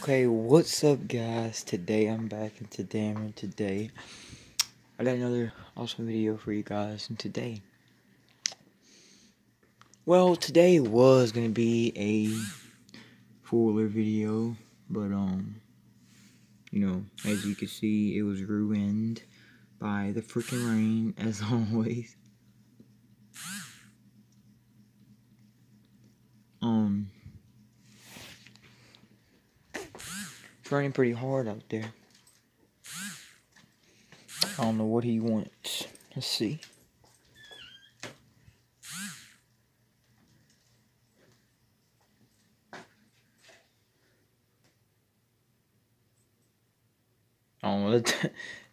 Okay, what's up, guys? Today I'm back into Damon. Today I got another awesome video for you guys. And today was gonna be a fuller video, but as you can see, it was ruined by the freaking rain, as always. It's raining pretty hard out there. I don't know what he wants. Let's see. Oh,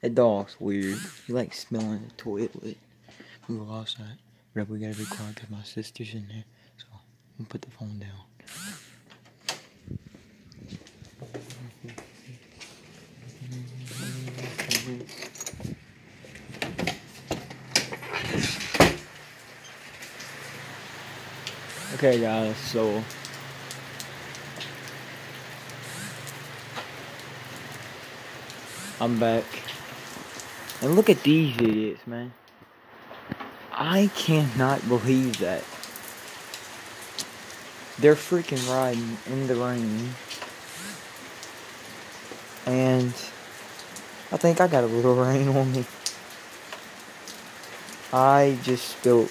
that dog's weird. He likes smelling the toilet. We go outside. But we gotta be quiet because my sister's in there. So I'm gonna put the phone down. Okay, guys, so I'm back. And look at these idiots, man. I cannot believe that. They're freaking riding in the rain. And I think I got a little rain on me. I just spilled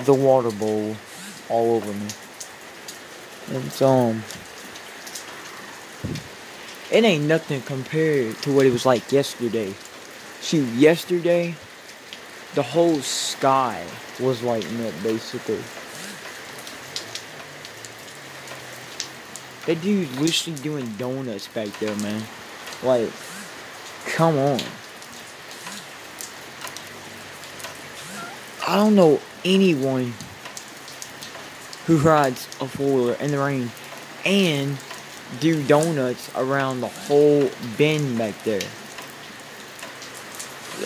the water bowl all over me. And it ain't nothing compared to what it was like yesterday. Shoot, yesterday, the whole sky was lighting up, basically. That dude's literally doing donuts back there, man. Like, come on. I don't know anyone who rides a four-wheeler in the rain and do donuts around the whole bend back there.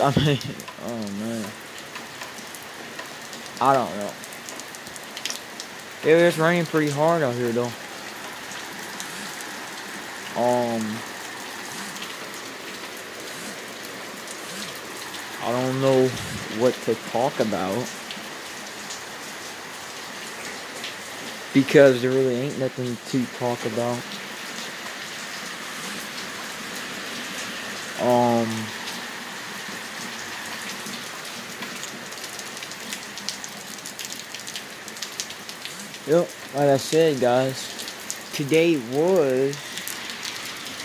I mean, oh man. I don't know. Yeah, it's raining pretty hard out here though. I don't know what to talk about because there really ain't nothing to talk about. Yep, like I said, guys, today was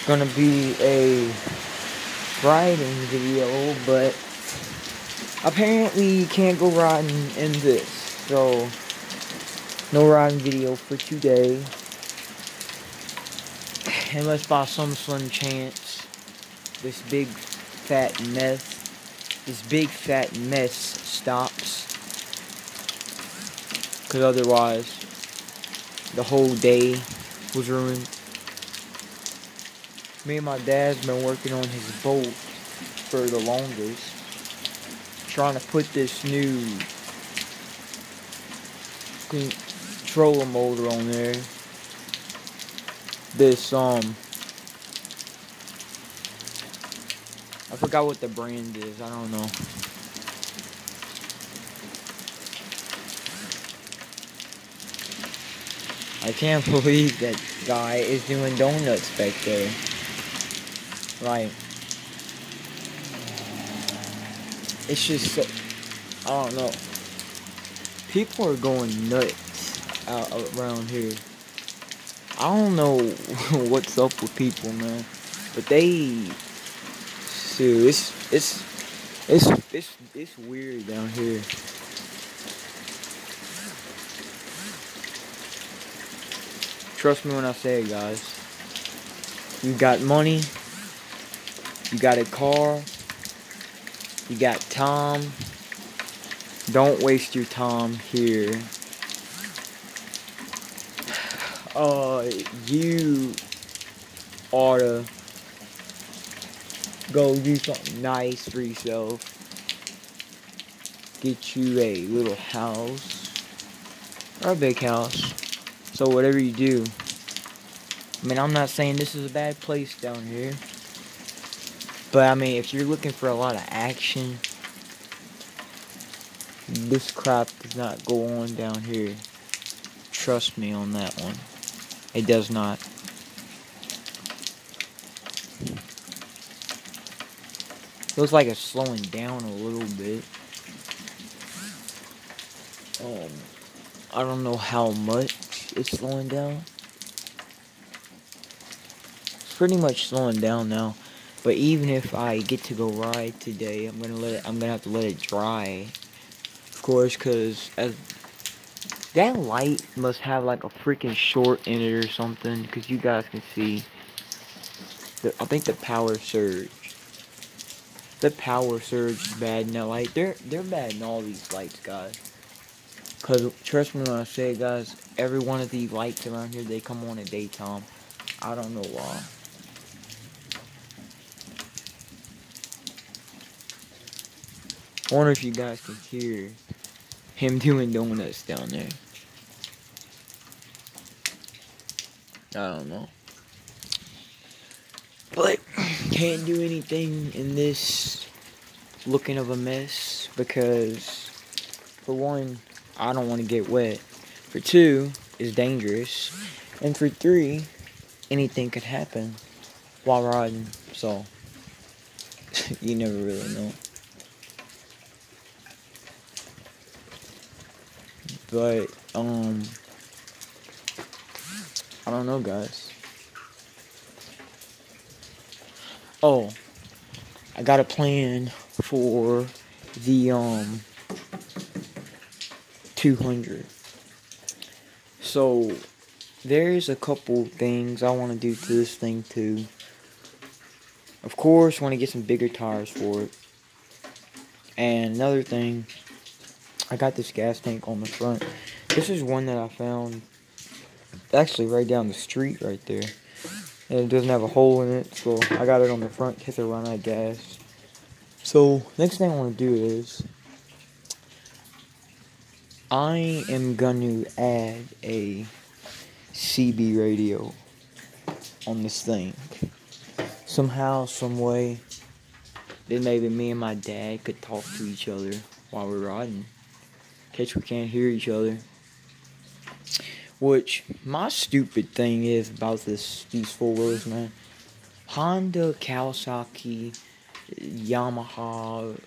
gonna be a riding video, but apparently you can't go riding in this, so no riding video for today, unless by some slim chance this big fat mess stops, because otherwise the whole day was ruined. Me and my dad's been working on his boat for the longest, trying to put this new controller motor on there. This I forgot what the brand is. I don't know. I can't believe that guy is doing donuts back there. Like, it's just so, I don't know. People are going nuts out around here. I don't know what's up with people, man. But it's weird down here. Trust me when I say it, guys. You got money. You got a car. You got time. Don't waste your time here. You ought to go do something nice for yourself. Get you a little house or a big house. So whatever you do, I mean, I'm not saying this is a bad place down here. But, I mean, if you're looking for a lot of action, this crap does not go on down here. Trust me on that one. It does not. Looks like it's slowing down a little bit. I don't know how much it's slowing down. It's pretty much slowing down now. But even if I get to go ride today, I'm gonna have to let it dry. Of course, cause that light must have like a freaking short in it or something. Cause you guys can see. I think the power surge. The power surge is bad in that light. They're bad in all these lights, guys. Cause trust me when I say it, guys, every one of these lights around here, they come on at daytime. I don't know why. I wonder if you guys can hear him doing donuts down there. I don't know. But can't do anything in this looking of a mess because for one, I don't want to get wet. For two, it's dangerous. And for three, anything could happen while riding. So, you never really know. But, I don't know, guys. Oh, I got a plan for the, 200. So, there's a couple things I want to do to this thing too. Of course, want to get some bigger tires for it. And another thing, I got this gas tank on the front. This is one that I found actually right down the street right there. And it doesn't have a hole in it, so I got it on the front in case I run out of gas. So, next thing I want to do is I am going to add a CB radio on this thing. Somehow, some way, then maybe me and my dad could talk to each other while we're riding. In case we can't hear each other. Which, my stupid thing is about these four-wheelers, man. Honda, Kawasaki, Yamaha,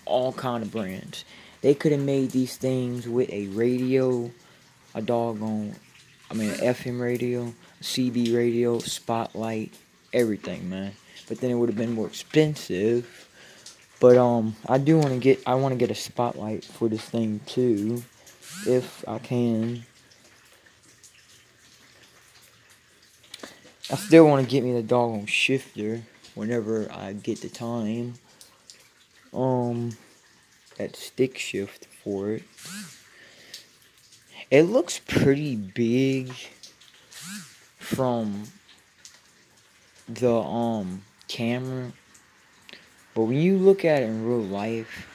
all kind of brands. They could have made these things with a radio, an FM radio, a CB radio, spotlight, everything, man. But then it would have been more expensive. But I want to get a spotlight for this thing too, if I can. I still want to get me the doggone shifter whenever I get the time. That stick shift for it. It looks pretty big from the camera, but when you look at it in real life,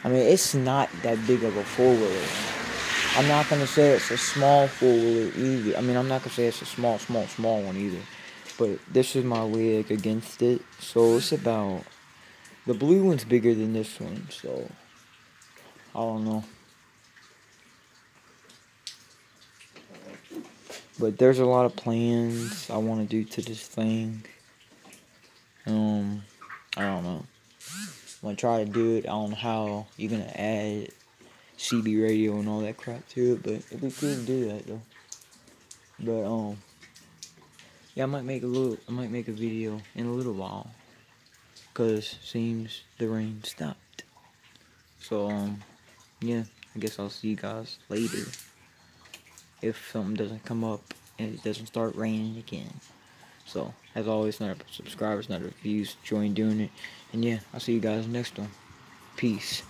I mean, it's not that big of a four-wheeler. I'm not gonna say it's a small four-wheeler either. I mean, I'm not gonna say it's a small one either. But this is my leg against it, so it's about, the blue one's bigger than this one, so I don't know. But there's a lot of plans I want to do to this thing. I don't know. I'm gonna try to do it. I don't know how you're gonna add CB radio and all that crap to it, but it'd be cool to do that though. But yeah, I might make a video in a little while, cause seems the rain stopped. So yeah, I guess I'll see you guys later if something doesn't come up and it doesn't start raining again. So, as always, not a subscribers, not a reviews, join doing it. And yeah, I'll see you guys next one. Peace.